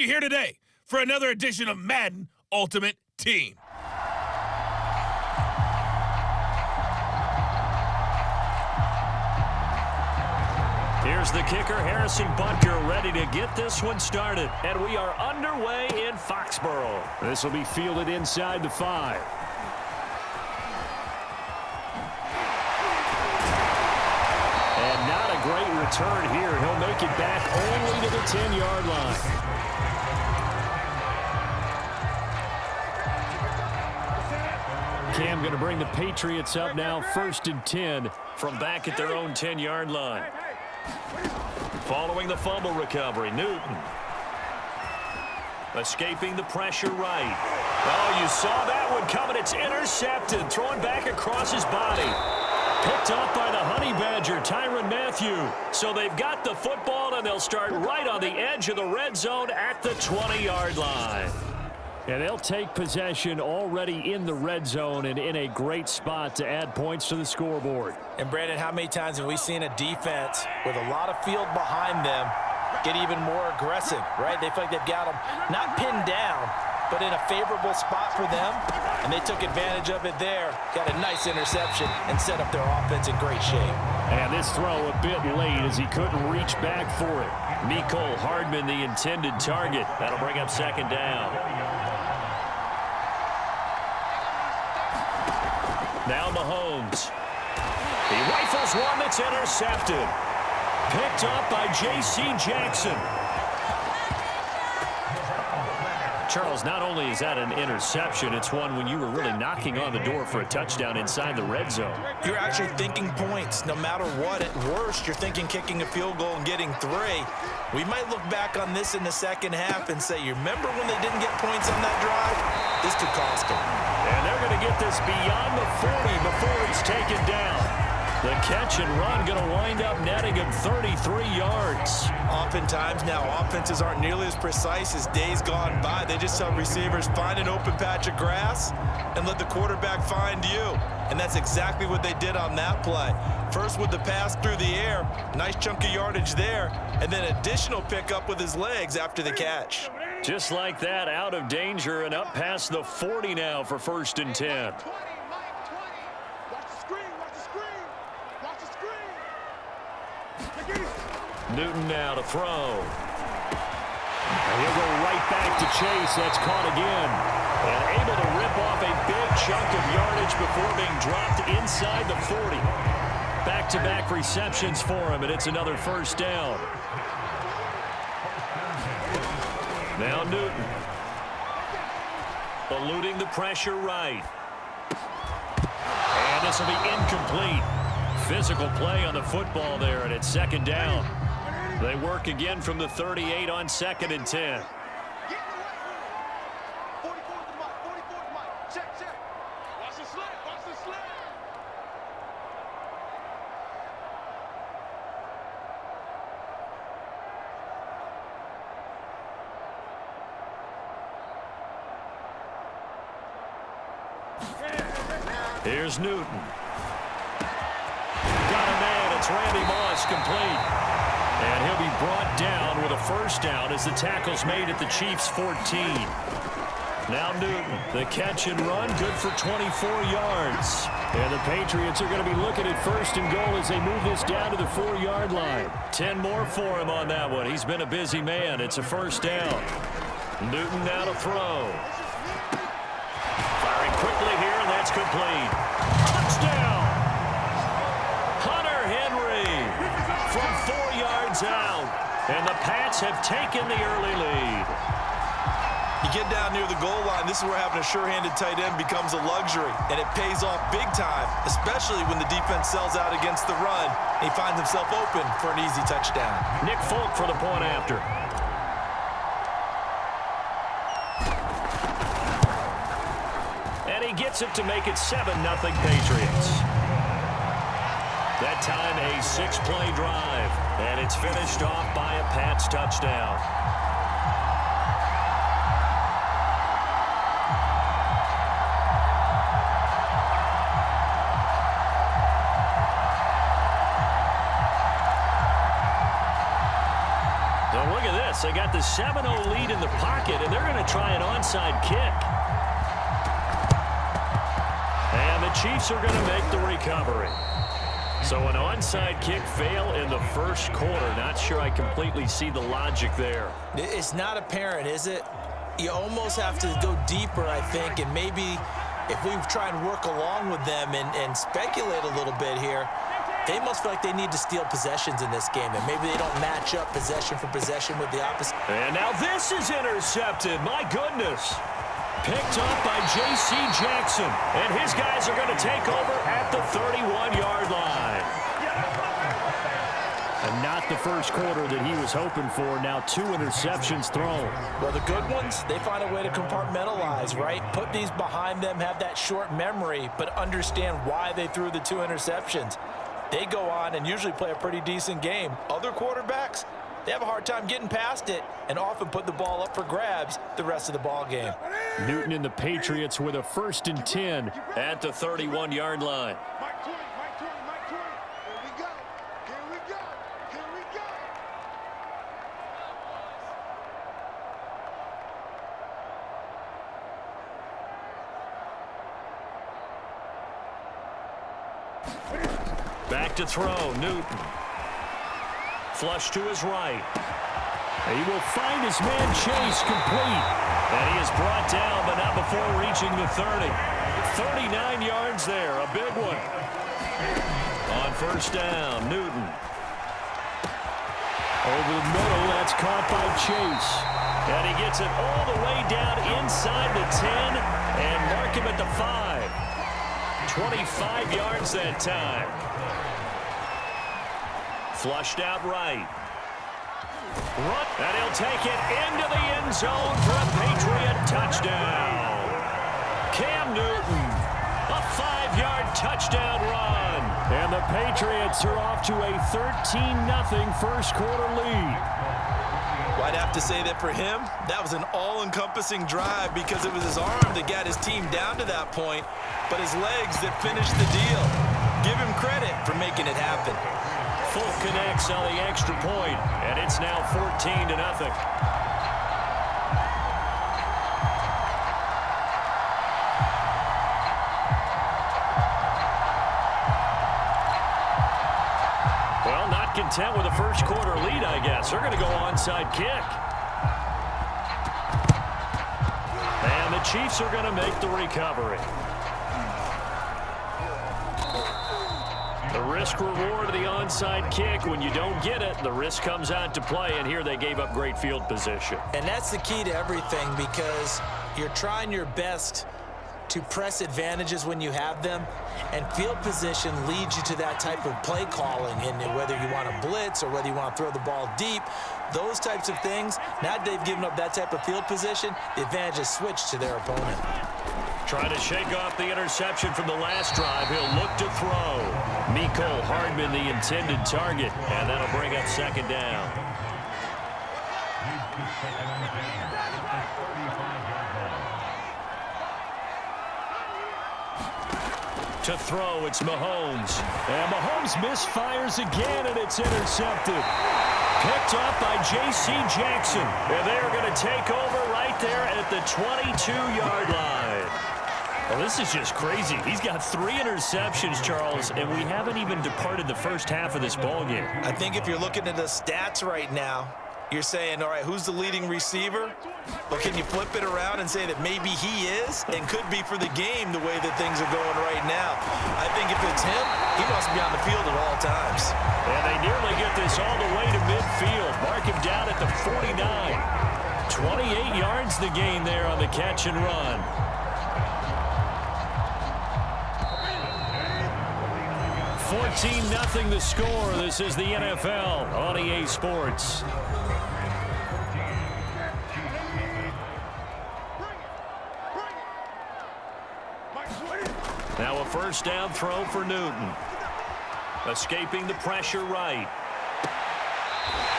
You're here today for another edition of Madden Ultimate Team. Here's the kicker, Harrison Butker, ready to get this one started. And we are underway in Foxborough. This will be fielded inside the 5. And not a great return here. He'll make it back only to the 10-yard line. Cam going to bring the Patriots up now, 1st and 10 from back at their own 10-yard line. Following the fumble recovery, Newton. Escaping the pressure right. Oh, you saw that one coming. It's intercepted. Throwing back across his body. Picked up by the Honey Badger, Tyrann Mathieu. So they've got the football, and they'll start right on the edge of the red zone at the 20-yard line. And they'll take possession already in the red zone and in a great spot to add points to the scoreboard. And, Brandon, how many times have we seen a defense with a lot of field behind them get even more aggressive, right? They feel like they've got them not pinned down, but in a favorable spot for them, and they took advantage of it there, got a nice interception, and set up their offense in great shape. And this throw a bit late as he couldn't reach back for it. Mecole Hardman, the intended target. That'll bring up 2nd down. Now Mahomes. He rifles one that's intercepted. Picked up by J.C. Jackson. Charles, not only is that an interception, it's one when you were really knocking on the door for a touchdown inside the red zone. You're actually thinking points no matter what. At worst, you're thinking kicking a field goal and getting 3. We might look back on this in the second half and say, you remember when they didn't get points on that drive? This could cost them. And they're going to get this beyond the 40 before he's taken down. The catch and run going to wind up netting him 33 yards. Oftentimes now offenses aren't nearly as precise as days gone by. They just tell receivers, find an open patch of grass and let the quarterback find you. And that's exactly what they did on that play. First with the pass through the air, nice chunk of yardage there, and then additional pickup with his legs after the catch. Just like that, out of danger and up past the 40 now for 1st and 10. Newton now to throw. And he'll go right back to Chase. That's caught again. And able to rip off a big chunk of yardage before being dropped inside the 40. Back-to-back receptions for him, and it's another 1st down. Now Newton. Eluding the pressure right. And this will be incomplete. Physical play on the football there, and it's 2nd down. They work again from the 38 on 2nd and 10. Here's Newton. Got a man. It's Randy Moss, complete. And he'll be brought down with a 1st down as the tackle's made at the Chiefs' 14. Now Newton, the catch and run, good for 24 yards. And the Patriots are going to be looking at 1st and goal as they move this down to the 4-yard line. 10 more for him on that one. He's been a busy man. It's a 1st down. Newton now to throw. Firing quickly here, and that's complete. Touchdown! Hunter Henry from 4 yards out. And the Pats have taken the early lead. You get down near the goal line, this is where having a sure-handed tight end becomes a luxury, and it pays off big time, especially when the defense sells out against the run, and he finds himself open for an easy touchdown. Nick Folk for the point after. And he gets it to make it 7-0 Patriots. That time a 6-play drive, and it's finished off by a Pats touchdown. this. They got the 7-0 lead in the pocket, and they're going to try an onside kick. And the Chiefs are going to make the recovery. So an onside kick fail in the first quarter. Not sure I completely see the logic there. It's not apparent, is it? You almost have to go deeper, I think, and maybe if we try and work along with them and speculate a little bit here, they must feel like they need to steal possessions in this game, and maybe they don't match up possession for possession with the opposite. And now this is intercepted. My goodness. Picked up by J.C. Jackson. And his guys are going to take over at the 31-yard line. And not the first quarter that he was hoping for. Now 2 interceptions thrown. Well, the good ones, they find a way to compartmentalize, right? Put these behind them, have that short memory, but understand why they threw the 2 interceptions. They go on and usually play a pretty decent game. Other quarterbacks, they have a hard time getting past it and often put the ball up for grabs the rest of the ball game. Newton and the Patriots with a 1st and 10 at the 31-yard line. Back to throw, Newton. Flush to his right. He will find his man Chase complete. And he is brought down, but not before reaching the 30. 39 yards there, a big one. On 1st down, Newton. Over the middle, that's caught by Chase. And he gets it all the way down inside the 10 and mark him at the 5. 25 yards that time. Flushed out right. Run, and he'll take it into the end zone for a Patriot touchdown. Cam Newton, a 5-yard touchdown run. And the Patriots are off to a 13-0 first quarter lead. Well, I'd have to say that for him, that was an all-encompassing drive because it was his arm that got his team down to that point, but his legs that finished the deal. Give him credit for making it happen. Full connects on the extra point, and it's now 14-0. Well, not content with a first quarter lead, I guess. They're going to go onside kick. And the Chiefs are going to make the recovery. The risk-reward of the onside kick, when you don't get it, the risk comes out to play, and here they gave up great field position. And that's the key to everything because you're trying your best to press advantages when you have them, and field position leads you to that type of play calling, and whether you want to blitz or whether you want to throw the ball deep, those types of things, now that they've given up that type of field position, the advantage is switched to their opponent. Trying to shake off the interception from the last drive. He'll look to throw. Mecole Hardman, the intended target, and that'll bring up 2nd down. To throw, it's Mahomes. And Mahomes misfires again, and it's intercepted. Picked off by J.C. Jackson. And they are going to take over right there at the 22-yard line. Well, this is just crazy. He's got 3 interceptions, Charles, and we haven't even departed the first half of this ballgame. I think if you're looking at the stats right now, you're saying, all right, who's the leading receiver? Well, can you flip it around and say that maybe he is and could be for the game the way that things are going right now? I think if it's him, he must be on the field at all times. And they nearly get this all the way to midfield. Mark him down at the 49. 28 yards the gain there on the catch and run. 14-0 the score. This is the NFL on EA Sports. Now a 1st down throw for Newton. Escaping the pressure right.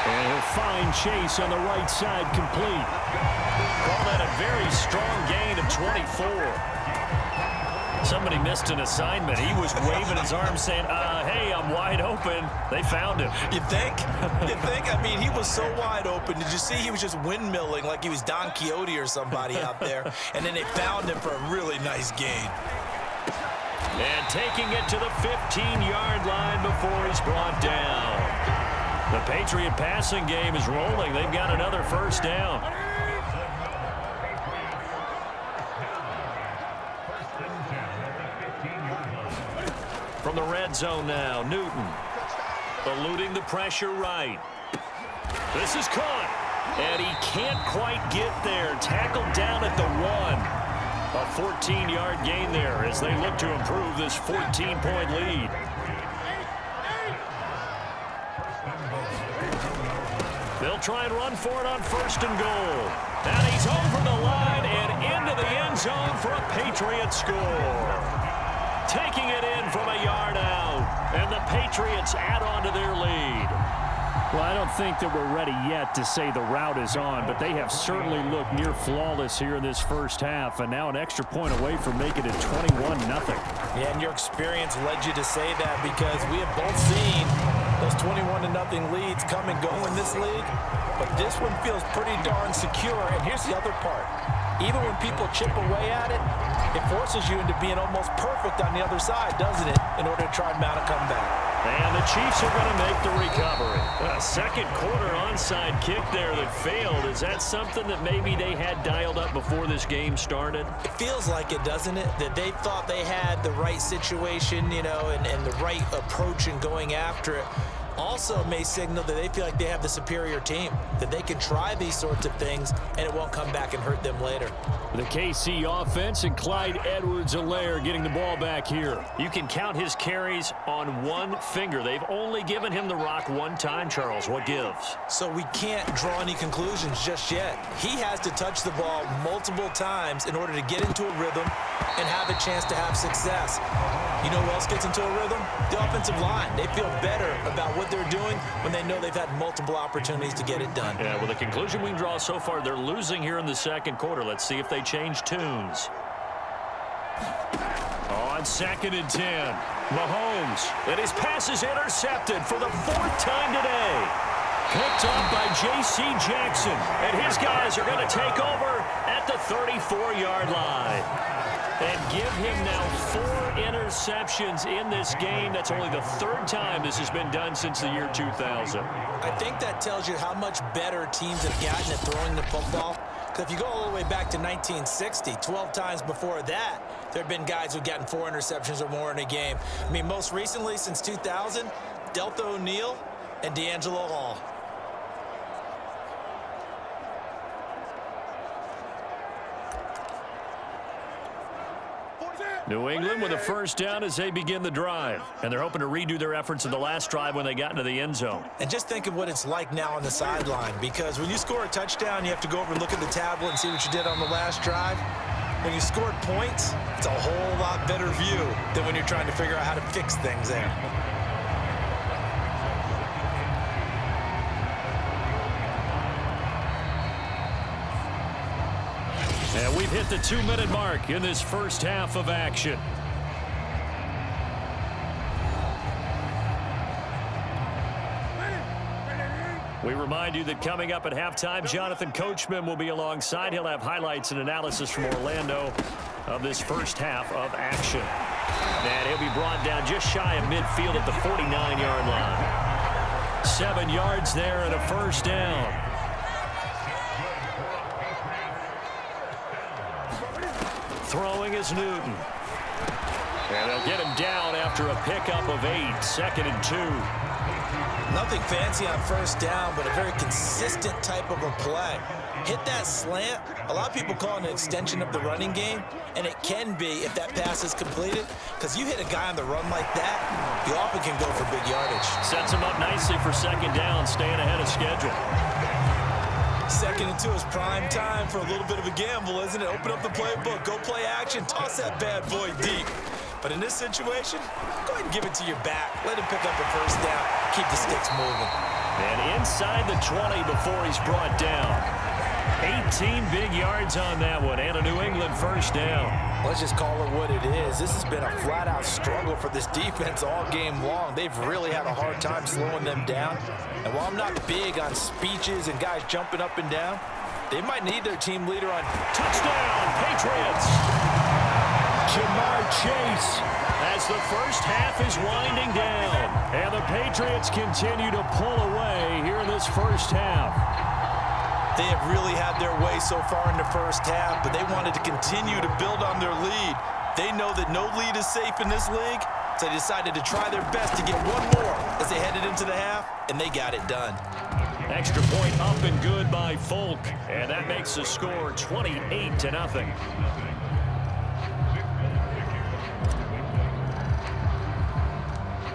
And he'll find Chase on the right side complete. Call that a very strong gain of 24. Somebody missed an assignment. He was waving his arms saying, hey, I'm wide open. They found him. You think? You think? I mean, he was so wide open. Did you see he was just windmilling like he was Don Quixote or somebody out there? And then they found him for a really nice gain. And taking it to the 15-yard line before he's brought down. The Patriot passing game is rolling. They've got another first down. From the red zone now, Newton. Eluding the pressure right. This is caught. And he can't quite get there. Tackled down at the 1. A 14-yard gain there as they look to improve this 14-point lead. They'll try and run for it on 1st and goal. And he's over the line and into the end zone for a Patriot score. Taking it in from a yard out. And the Patriots add on to their lead. Well, I don't think that we're ready yet to say the route is on, but they have certainly looked near flawless here in this first half, and now an extra point away from making it 21-0. Yeah, and your experience led you to say that because we have both seen those 21-0 leads come and go in this league, but this one feels pretty darn secure. And here's the other part. Even when people chip away at it, it forces you into being almost perfect on the other side, doesn't it, in order to try and mount a comeback. And the Chiefs are going to make the recovery. A second quarter onside kick there that failed. Is that something that maybe they had dialed up before this game started? It feels like it, doesn't it? That they thought they had the right situation, you know, and the right approach in going after it. Also may signal that they feel like they have the superior team, that they can try these sorts of things and it won't come back and hurt them later. The KC offense and Clyde Edwards-Helaire getting the ball back here. You can count his carries on one finger. They've only given him the rock one time, Charles. What gives? So we can't draw any conclusions just yet. He has to touch the ball multiple times in order to get into a rhythm and have a chance to have success. You know who else gets into a rhythm? The offensive line. They feel better about what they're doing when they know they've had multiple opportunities to get it done. Yeah, well, the conclusion we can draw so far, they're losing here in the second quarter. Let's see if they change tunes. On 2nd and 10, Mahomes, and his pass is intercepted for the 4th time today. Picked up by J.C. Jackson, and his guys are going to take over at the 34-yard line. And give him now 4 interceptions in this game. That's only the 3rd time this has been done since the year 2000. I think that tells you how much better teams have gotten at throwing the football. Because if you go all the way back to 1960, 12 times before that, there have been guys who've gotten 4 interceptions or more in a game. I mean, most recently, since 2000, Delta O'Neal and D'Angelo Hall. New England with a first down as they begin the drive. And they're hoping to redo their efforts in the last drive when they got into the end zone. And just think of what it's like now on the sideline, because when you score a touchdown, you have to go over and look at the tablet and see what you did on the last drive. When you scored points, it's a whole lot better view than when you're trying to figure out how to fix things there. And we've hit the 2-minute mark in this first half of action. We remind you that coming up at halftime, Jonathan Coachman will be alongside. He'll have highlights and analysis from Orlando of this first half of action. And he'll be brought down just shy of midfield at the 49-yard line. 7 yards there and a first down. Throwing is Newton. And they'll get him down after a pickup of 8, 2nd and 2. Nothing fancy on first down, but a very consistent type of a play. Hit that slant. A lot of people call it an extension of the running game, and it can be if that pass is completed, because you hit a guy on the run like that, you often can go for big yardage. Sets him up nicely for second down, staying ahead of schedule. 2nd and 2 is prime time for a little bit of a gamble, isn't it? Open up the playbook, go play action, toss that bad boy deep. But in this situation, go ahead and give it to your back. Let him pick up a first down. Keep the sticks moving. And inside the 20 before he's brought down. 18 big yards on that one, and a New England first down. Let's just call it what it is. This has been a flat-out struggle for this defense all game long. They've really had a hard time slowing them down. And while I'm not big on speeches and guys jumping up and down, they might need their team leader on. Touchdown, Patriots! Jamar Chase as the first half is winding down. And the Patriots continue to pull away here in this first half. They have really had their way so far in the first half, but they wanted to continue to build on their lead. They know that no lead is safe in this league, so they decided to try their best to get one more as they headed into the half, and they got it done. Extra point up and good by Folk, and that makes the score 28-0.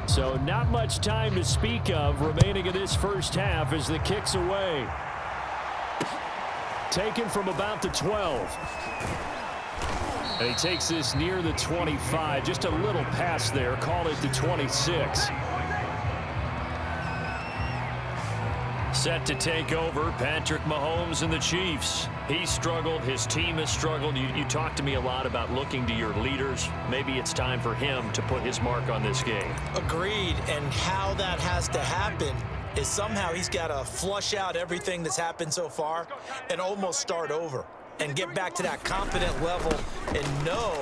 So not much time to speak of remaining in this first half as the kick's away. Taken from about the 12. And he takes this near the 25. Just a little pass there. Call it the 26. Set to take over, Patrick Mahomes and the Chiefs. He struggled. His team has struggled. You talked to me a lot about looking to your leaders. Maybe it's time for him to put his mark on this game. Agreed, and how that has to happen is somehow he's got to flush out everything that's happened so far and almost start over and get back to that confident level and know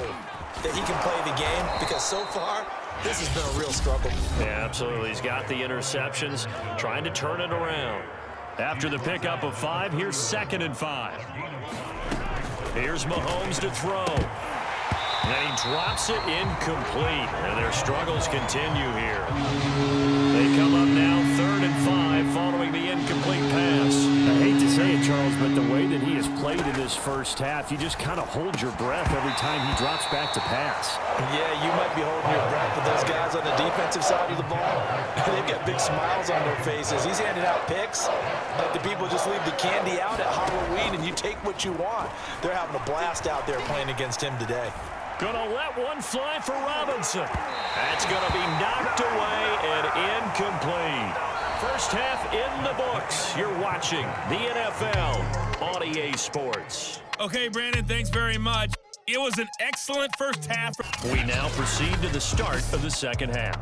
that he can play the game, because so far this has been a real struggle. Yeah, absolutely. He's got the interceptions, trying to turn it around. After the pickup of 5, here's 2nd and 5. Here's Mahomes to throw. And he drops it incomplete. And their struggles continue here. They come up now 3rd and 5 following the incomplete pass. I hate to say it, Charles, but the way that he has played in this first half, you just kind of hold your breath every time he drops back to pass. Yeah, you might be holding your breath with those guys on the defensive side of the ball. They've got big smiles on their faces. He's handing out picks like the people just leave the candy out at Halloween and you take what you want. They're having a blast out there playing against him today. Gonna let one fly for Robinson. That's gonna be knocked away and incomplete. First half in the books. You're watching the NFL on EA Sports. Okay, Brandon, thanks very much. It was an excellent first half. We now proceed to the start of the second half.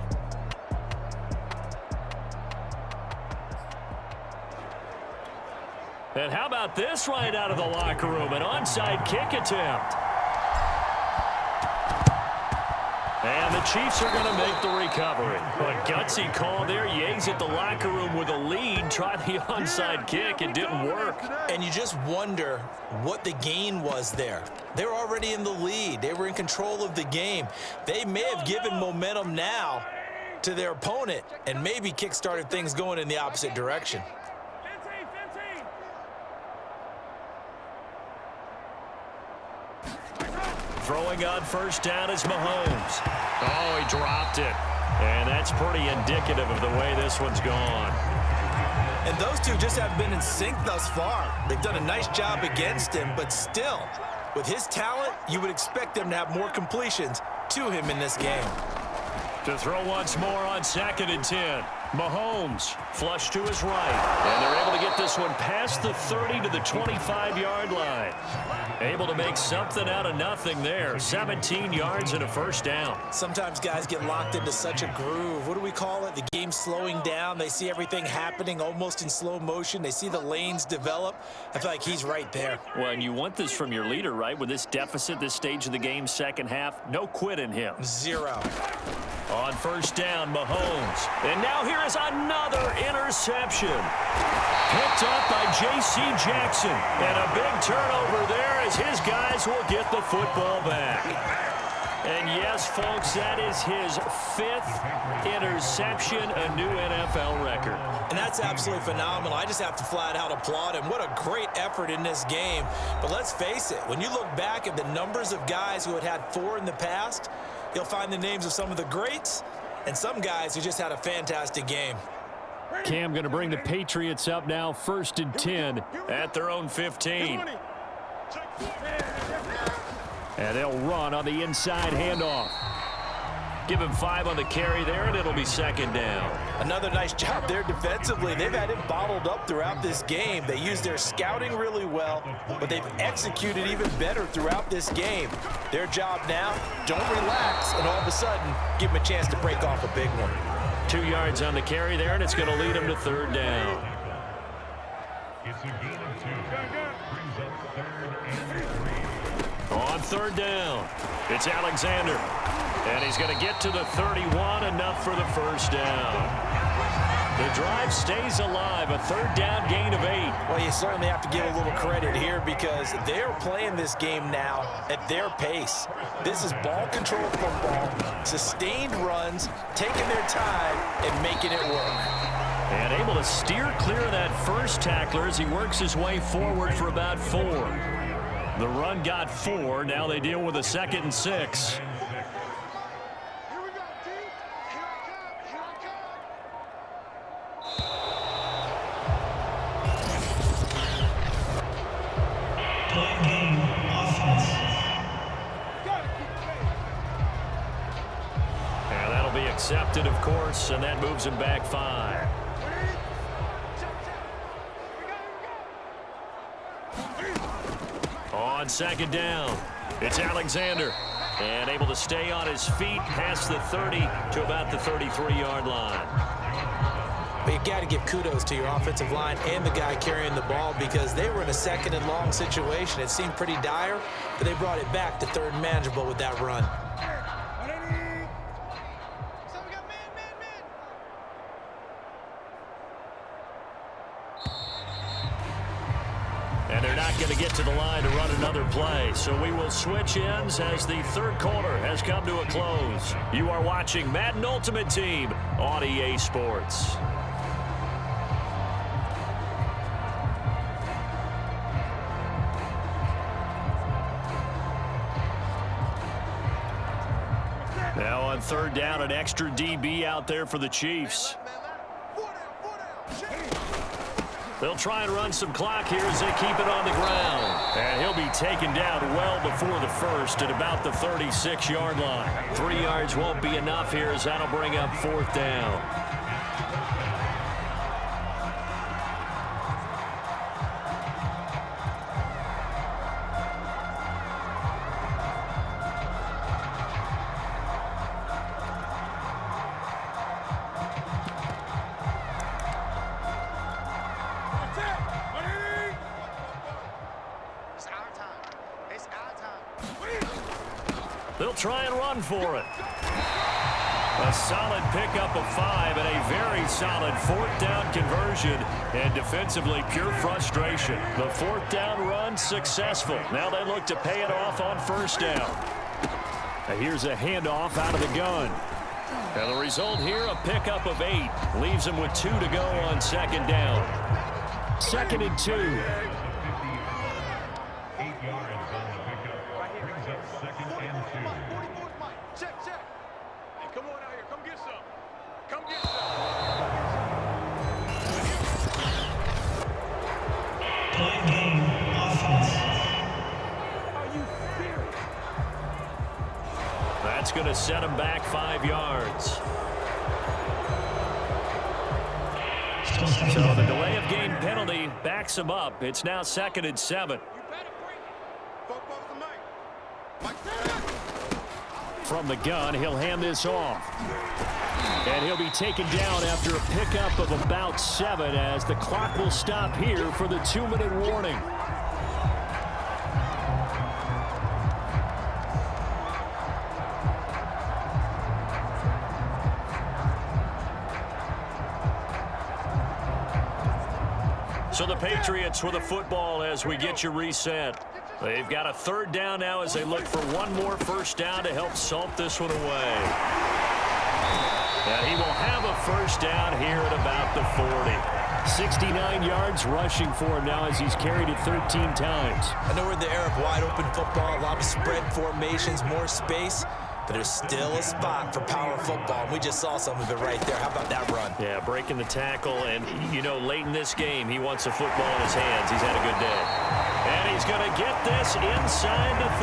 And how about this right out of the locker room? An onside kick attempt. And the Chiefs are going to make the recovery. But gutsy call there. You exit the locker room with a lead. Try the onside kick. It didn't work. And you just wonder what the gain was there. They were already in the lead. They were in control of the game. They may have given momentum now to their opponent and maybe kick-started things going in the opposite direction. Throwing on first down is Mahomes. Oh, he dropped it. And that's pretty indicative of the way this one's gone. And those two just haven't been in sync thus far. They've done a nice job against him, but still, with his talent, you would expect them to have more completions to him in this game. To throw once more on 2nd and 10. Mahomes flush to his right. And they're able to get this one past the 30 to the 25-yard line. Able to make something out of nothing there. 17 yards and a first down. Sometimes guys get locked into such a groove. What do we call it? The game's slowing down. They see everything happening almost in slow motion. They see the lanes develop. I feel like he's right there. Well, and you want this from your leader, right? With this deficit, this stage of the game, second half, no quit in him. 0. On first down, Mahomes. And now here is another interception. Picked up by J.C. Jackson. And a big turnover there as his guys will get the football back. And yes, folks, that is his 5th interception, a new NFL record. And that's absolutely phenomenal. I just have to flat out applaud him. What a great effort in this game. But let's face it, when you look back at the numbers of guys who had 4 in the past, you'll find the names of some of the greats and some guys who just had a fantastic game. Cam going to bring the Patriots up now, 1st and 10 at their own 15. And they'll run on the inside handoff. Give him 5 on the carry there, and it'll be second down. Another nice job there defensively. They've had him bottled up throughout this game. They used their scouting really well, but they've executed even better throughout this game. Their job now, don't relax, and all of a sudden, give them a chance to break off a big one. 2 yards on the carry there, and it's going to lead him to third down. It's a gain of 2. Brings up 3rd and 3. On third down, it's Alexander. And he's going to get to the 31, enough for the first down. The drive stays alive, a third down gain of 8. Well, you certainly have to give a little credit here because they're playing this game now at their pace. This is ball control football, sustained runs, taking their time and making it work. And able to steer clear of that first tackler as he works his way forward for about 4. The run got 4. Now they deal with a 2nd and 6. And that'll be accepted, of course, and that moves him back 5. On second down, it's Alexander. And able to stay on his feet past the 30 to about the 33-yard line. But you got to give kudos to your offensive line and the guy carrying the ball because they were in a 2nd and long situation. It seemed pretty dire, but they brought it back to 3rd and manageable with that run. And they're not going to get to the line to run another play. So we will switch ends as the third quarter has come to a close. You are watching Madden Ultimate Team on EA Sports. Now on third down, an extra DB out there for the Chiefs. They'll try and run some clock here as they keep it on the ground. And he'll be taken down well before the first at about the 36-yard line. 3 yards won't be enough here as that'll bring up 4th down. They'll try and run for it. A solid pickup of 5 and a very solid 4th down conversion. And defensively, pure frustration. The 4th down run successful. Now they look to pay it off on 1st down. And here's a handoff out of the gun. And the result here, a pickup of 8. Leaves them with 2 to go on 2nd down. 2nd and 2. 8 yards on the pickup. Brings up 2nd and 2. Check, check. Hey, come on out here. Come get some. Come get some. Play game offense. Are you serious? That's going to set him back 5 yards. So the delay of game penalty backs him up. It's now 2nd and 7. From the gun, he'll hand this off. And he'll be taken down after a pickup of about 7 as the clock will stop here for the 2-minute warning. So the Patriots with a football as we get you reset. They've got a 3rd down now as they look for one more 1st down to help salt this one away. And he will have a 1st down here at about the 40. 69 yards rushing for him now as he's carried it 13 times. I know we're in the era of wide open football, a lot of spread formations, more space, but there's still a spot for power football. We just saw some of it right there. How about that run? Yeah, breaking the tackle, and, you know, late in this game, he wants the football in his hands. He's had a good day. And he's going to get this inside the 30.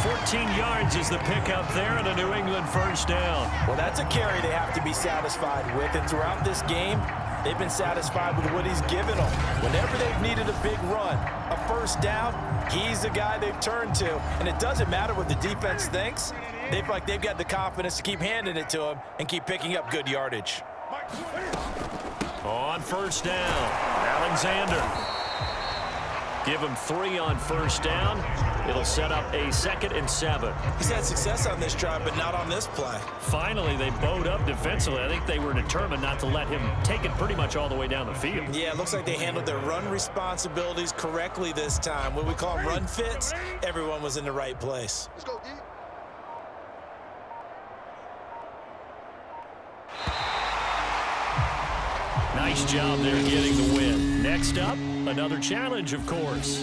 14 yards is the pickup there and a New England first down. Well, that's a carry they have to be satisfied with, and throughout this game, they've been satisfied with what he's given them. Whenever they've needed a big run, a first down, he's the guy they've turned to. And it doesn't matter what the defense thinks. They've got the confidence to keep handing it to him and keep picking up good yardage. On first down, Alexander. Give him 3 on first down. It'll set up a 2nd and 7. He's had success on this drive, but not on this play. Finally, they bowed up defensively. I think they were determined not to let him take it pretty much all the way down the field. Yeah, it looks like they handled their run responsibilities correctly this time. What we call them run fits, everyone was in the right place. Let's go, D. Nice job there getting the win. Next up, another challenge, of course.